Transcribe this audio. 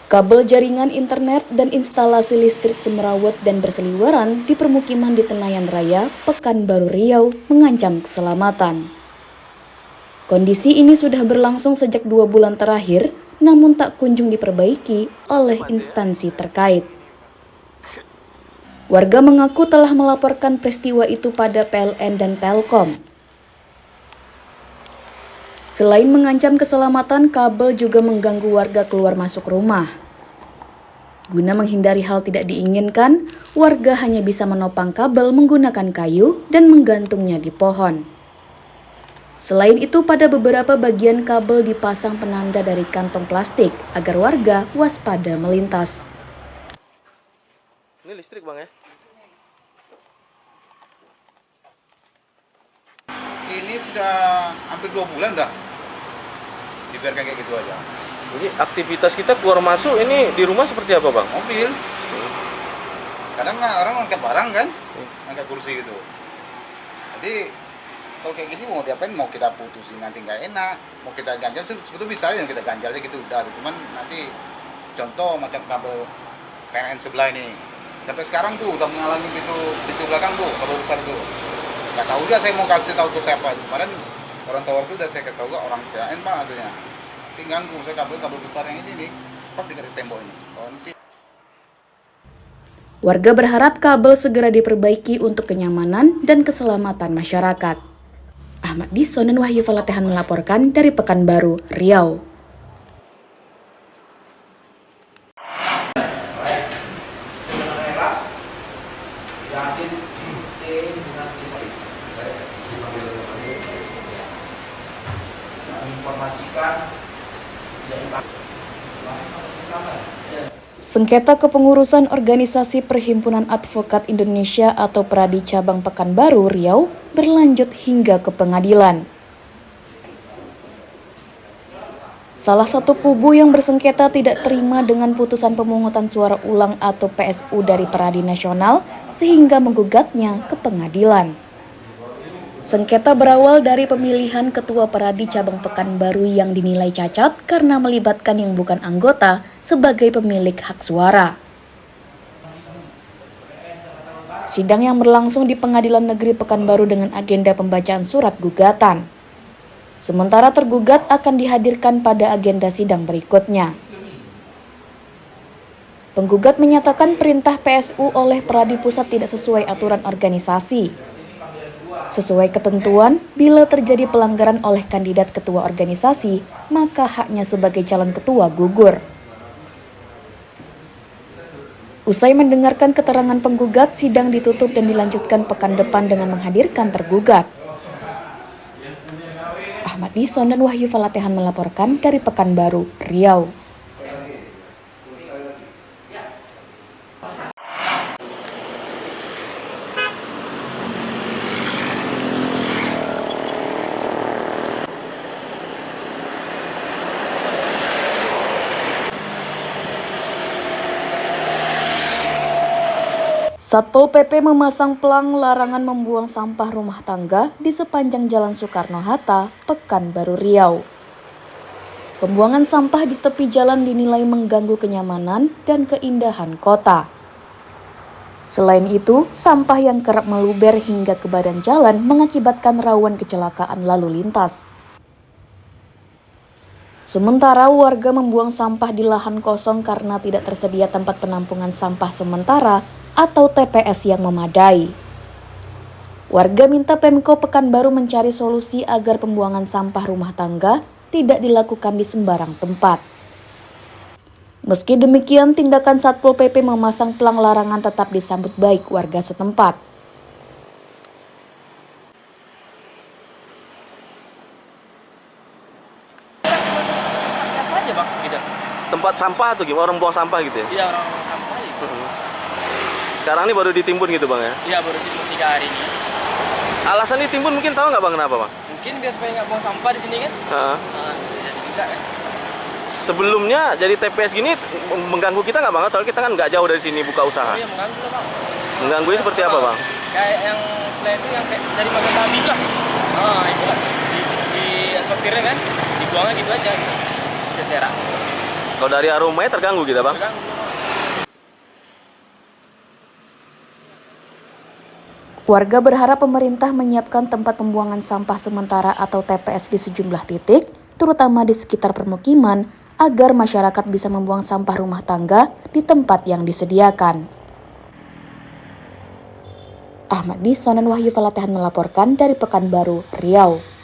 Kabel jaringan internet dan instalasi listrik semerawut dan berseliweran di permukiman di Tenayan Raya, Pekanbaru Riau mengancam keselamatan. Kondisi ini sudah berlangsung sejak 2 bulan terakhir, namun tak kunjung diperbaiki oleh instansi terkait. Warga mengaku telah melaporkan peristiwa itu pada PLN dan Telkom. Selain mengancam keselamatan, kabel juga mengganggu warga keluar masuk rumah. Guna menghindari hal tidak diinginkan, warga hanya bisa menopang kabel menggunakan kayu dan menggantungnya di pohon. Selain itu, pada beberapa bagian kabel dipasang penanda dari kantong plastik agar warga waspada melintas. Ini listrik bang ya? Ini sudah hampir 2 bulan dah dibiarkan kayak gitu aja. Jadi aktivitas kita keluar masuk ini di rumah seperti apa bang? Mobil. Kadang orang angkat barang kan, angkat kursi gitu. Jadi kalau kayak gini mau diapain? Mau kita putusin nanti nggak enak, mau kita ganjal sebetulnya bisa aja kita ganjal aja gitu udah. Cuman nanti contoh macam kabel PLN sebelah ini, sampai sekarang tuh udah mengalami gitu pintu belakang tuh kabel besar tuh. Nggak tahu juga saya mau kasih tahu ke siapa. Kemarin orang tower itu udah saya ketahui ke orang PLN pak artinya. Nanti ganggu saya kabel besar yang ini nih, kok dekat tembok ini. Oh, nanti. Warga berharap kabel segera diperbaiki untuk kenyamanan dan keselamatan masyarakat. Ahmad Dison dan Wahyu Falatehan melaporkan dari Pekanbaru, Riau. Sengketa kepengurusan Organisasi Perhimpunan Advokat Indonesia atau Pradi Cabang Pekanbaru, Riau berlanjut hingga ke pengadilan. Salah satu kubu yang bersengketa tidak terima dengan putusan pemungutan suara ulang atau PSU dari Pradi Nasional sehingga menggugatnya ke pengadilan. Sengketa berawal dari pemilihan Ketua Pradi Cabang Pekanbaru yang dinilai cacat karena melibatkan yang bukan anggota sebagai pemilik hak suara. Sidang yang berlangsung di Pengadilan Negeri Pekanbaru dengan agenda pembacaan surat gugatan. Sementara tergugat akan dihadirkan pada agenda sidang berikutnya. Penggugat menyatakan perintah PSU oleh Pradi Pusat tidak sesuai aturan organisasi. Sesuai ketentuan, bila terjadi pelanggaran oleh kandidat ketua organisasi, maka haknya sebagai calon ketua gugur. Usai mendengarkan keterangan penggugat, sidang ditutup dan dilanjutkan pekan depan dengan menghadirkan tergugat. Ahmad Dison dan Wahyu Falatehan melaporkan dari Pekanbaru, Riau. Satpol PP memasang pelang larangan membuang sampah rumah tangga di sepanjang Jalan Soekarno-Hatta, Pekanbaru Riau. Pembuangan sampah di tepi jalan dinilai mengganggu kenyamanan dan keindahan kota. Selain itu, sampah yang kerap meluber hingga ke badan jalan mengakibatkan rawan kecelakaan lalu lintas. Sementara warga membuang sampah di lahan kosong karena tidak tersedia tempat penampungan sampah sementara atau TPS yang memadai. Warga minta Pemko Pekanbaru mencari solusi agar pembuangan sampah rumah tangga tidak dilakukan di sembarang tempat. Meski demikian, tindakan Satpol PP memasang pelang larangan tetap disambut baik warga setempat. Aja bang, gitu. Tempat sampah atau gimana? Orang buang sampah gitu ya? Iya, orang sampah itu. Sekarang ini baru ditimbun gitu bang ya? Iya, baru timbun 3 hari ini. Alasan ditimbun mungkin tahu nggak bang kenapa bang? Mungkin biar supaya nggak buang sampah di sini kan? Jadi juga kan. Sebelumnya jadi TPS gini mengganggu kita nggak bang? Soalnya kita kan nggak jauh dari sini buka usaha. Oh iya, mengganggu lah bang. Mengganggunya seperti apa bang? Kayak yang selain itu yang kayak cari makan babi lah. Itu lah. Di sortirnya kan, dibuangnya gitu aja. Gitu. Seserak. Kalau dari aromanya terganggu kita, Bang? Warga berharap pemerintah menyiapkan tempat pembuangan sampah sementara atau TPS di sejumlah titik, terutama di sekitar permukiman, agar masyarakat bisa membuang sampah rumah tangga di tempat yang disediakan. Ahmad Dison dan Wahyu Falatehan melaporkan dari Pekanbaru, Riau.